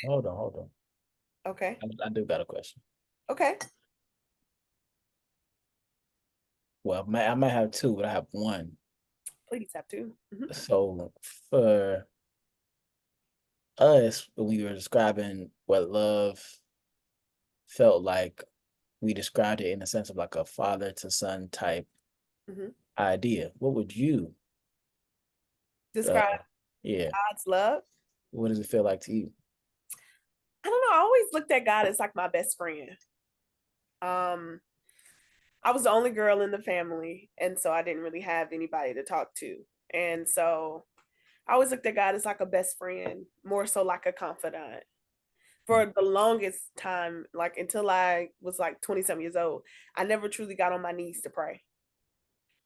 hold on. Okay. I do got a question. Okay. Well, I might have two, but I have one. Please have to. So for us, when we were describing what love felt like, we described it in the sense of like a father to son type Hmm. idea. What would you, Describe uh, yeah, God's love. what does it feel like to you? I don't know. I always looked at God as like my best friend. Um, I was the only girl in the family, and so I didn't really have anybody to talk to. And so I always looked at God as like a best friend, more so like a confidant. For the longest time, like until I was like 27 years old, I never truly got on my knees to pray.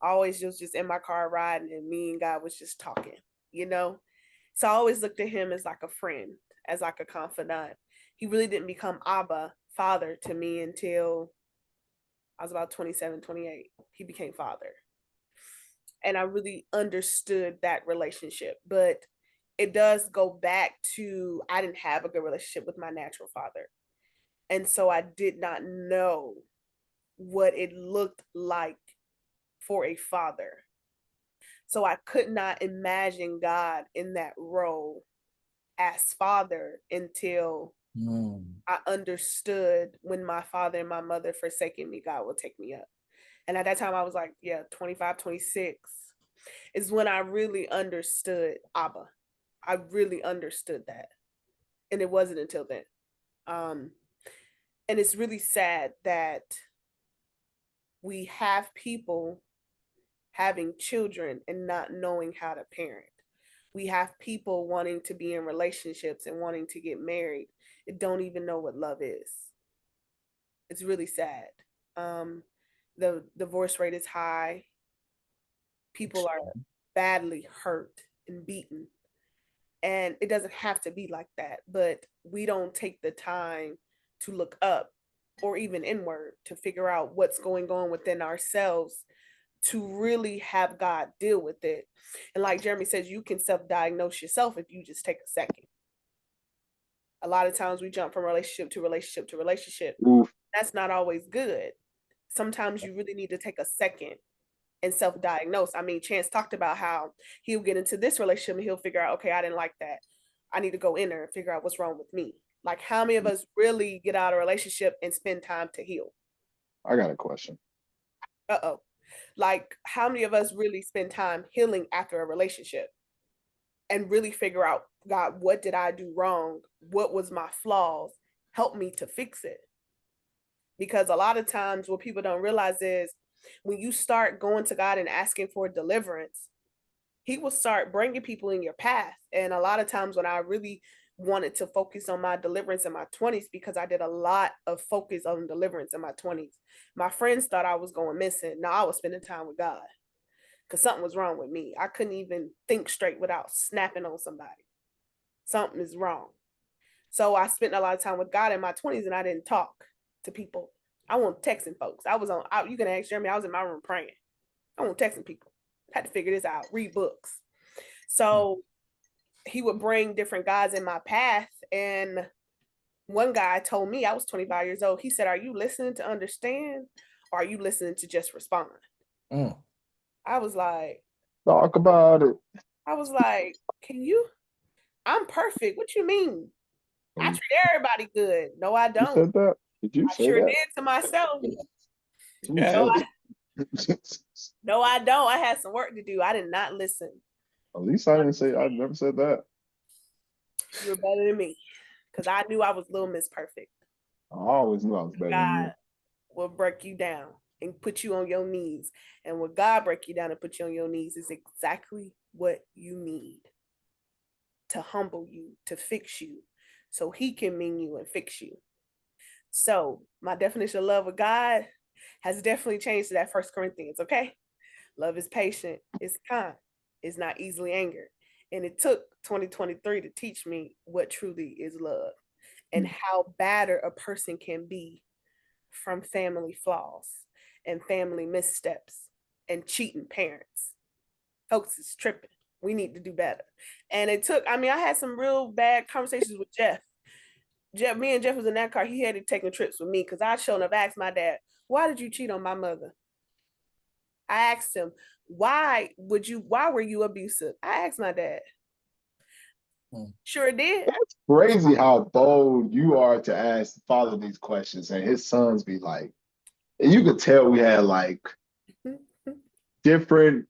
I always just in my car riding, and me and God was just talking, you know? So I always looked at him as like a friend, as like a confidant. He really didn't become Abba, father to me until I was about 27, 28. He became father. And I really understood that relationship. But it does go back to I didn't have a good relationship with my natural father. And so I did not know what it looked like for a father. So I could not imagine God in that role as father until Mm. I understood when my father and my mother forsaken me, God will take me up. And at that time, I was like, yeah, 25, 26 is when I really understood Abba. I really understood that. And it wasn't until then. Um, and it's really sad that we have people having children and not knowing how to parent. We have people wanting to be in relationships and wanting to get married and don't even know what love is. It's really sad. Um, the divorce rate is high. People are badly hurt and beaten. And it doesn't have to be like that, but we don't take the time to look up or even inward to figure out what's going on within ourselves to really have God deal with it. And like Jeremy says, you can self diagnose yourself if you just take a second. A lot of times we jump from relationship to relationship to relationship. Oof. That's not always good. Sometimes you really need to take a second and self-diagnose. I mean, Chance talked about how he'll get into this relationship and he'll figure out, okay, I didn't like that. I need to go in there and figure out what's wrong with me. Like, how many of us really get out of a relationship and spend time to heal? I got a question. Uh-oh. Like, how many of us really spend time healing after a relationship and really figure out, God, what did I do wrong? What was my flaws? Help me to fix it. Because a lot of times what people don't realize is when you start going to God and asking for deliverance, he will start bringing people in your path. And a lot of times when I really wanted to focus on my deliverance in my 20s, because I did a lot of focus on deliverance in my 20s, my friends thought I was going missing. Now I was spending time with God because something was wrong with me. I couldn't even think straight without snapping on somebody. Something is wrong. So I spent a lot of time with God in my 20s and I didn't talk to people. I wasn't texting folks. You can ask Jeremy, I was in my room praying. I wasn't texting people. I had to figure this out, read books. So he would bring different guys in my path. And one guy told me, I was 25 years old. He said, are you listening to understand? Or are you listening to just respond? Mm. I was like, Talk about it. can you? I'm perfect. What you mean? I You treat everybody good. No, I don't. said that? Did you I say sure that? did to myself. No, Yeah. no, I don't. I had some work to do. I did not listen. At least I didn't say. I never said that. You're better than me because I knew I was Little Miss Perfect. I always knew I was better than God you. will break you down and put you on your knees. And when God break you down and put you on your knees is exactly what you need to humble you, to fix you, so he can mean you and fix you. So my definition of love with God has definitely changed to that First Corinthians, okay? Love is patient, it's kind, it's not easily angered. And it took 2023 to teach me what truly is love and how badder a person can be from family flaws and family missteps and cheating parents. Folks is tripping. We need to do better. And it took, I mean, I had some real bad conversations with Jeff Me and Jeff was in that car. He had to taking trips with me because I showed up asked my dad, why did you cheat on my mother? I asked him, why were you abusive? I asked my dad. Sure did. It's crazy how bold you are to ask the father these questions, and his sons be like, and you could tell we had like different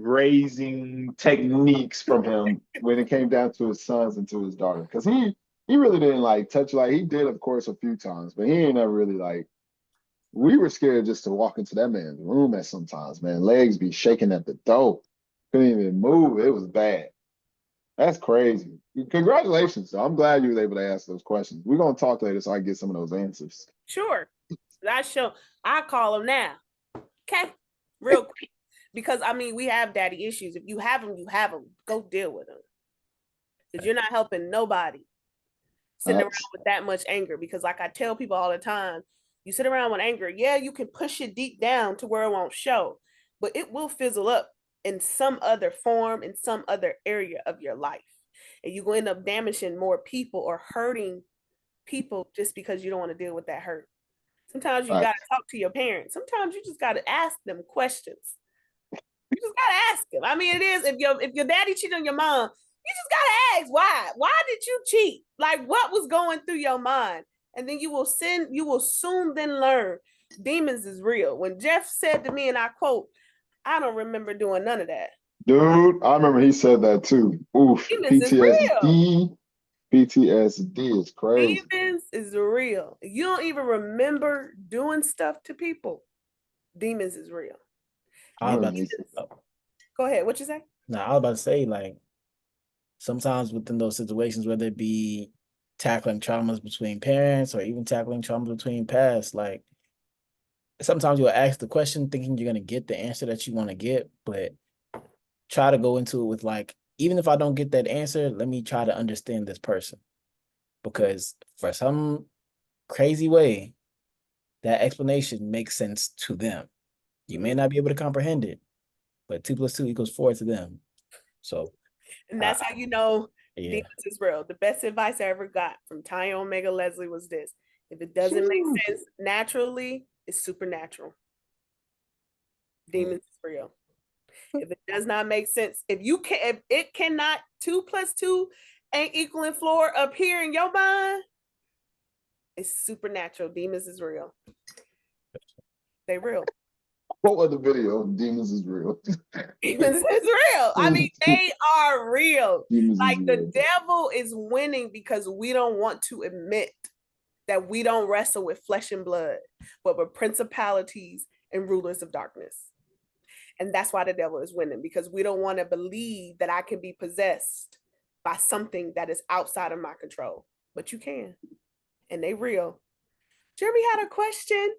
raising techniques from him when it came down to his sons and to his daughter. Because he really didn't like touch, like he did, of course, a few times, but he ain't never really like, we were scared just to walk into that man's room at sometimes, man. Legs be shaking at the door. Couldn't even move. It was bad. That's crazy. Congratulations, though. I'm glad you were able to ask those questions. We're gonna talk later so I can get some of those answers. Sure. I call him now. Okay. Real quick. Because I mean, we have daddy issues. If you have them, you have them. Go deal with them. Because you're not helping nobody sitting around with that much anger. Because like I tell people all the time, you sit around with anger, yeah, you can push it deep down to where it won't show, but it will fizzle up in some other form, in some other area of your life. And you're going to end up damaging more people or hurting people just because you don't want to deal with that hurt. Sometimes you got to talk to your parents. Sometimes you just got to ask them questions. You just got to ask them. I mean, it is, if your daddy cheated on your mom, you just got to ask why. Why did you cheat? Like, what was going through your mind? And then you will soon then learn demons is real. When Jeff said to me, and I quote, I don't remember doing none of that. Dude, I remember he said that too. Oof, Demons is real. PTSD is crazy. Demons is real. You don't even remember doing stuff to people. Demons is real. Go ahead. What you say? No, I was about to say, like, sometimes within those situations, whether it be tackling traumas between parents or even tackling traumas between past, like, sometimes you'll ask the question thinking you're going to get the answer that you want to get, but try to go into it with, like, even if I don't get that answer, let me try to understand this person. Because for some crazy way, that explanation makes sense to them. You may not be able to comprehend it, but 2 + 2 = 4 to them. So, and that's how you know demons is real. The best advice I ever got from Ty Omega Leslie was this: if it doesn't make sense naturally, it's supernatural. Demons is real. If it does not make sense, if it cannot, 2 + 2 ain't equaling 4 up here in your mind, it's supernatural. Demons is real. They real. What was the video? Demons is real. Demons is real. I mean, they are real. Demons like the real. devil is winning because we don't want to admit that we don't wrestle with flesh and blood, but with principalities and rulers of darkness. And that's why the devil is winning, because we don't want to believe that I can be possessed by something that is outside of my control. But you can. And they real. Jeremy had a question.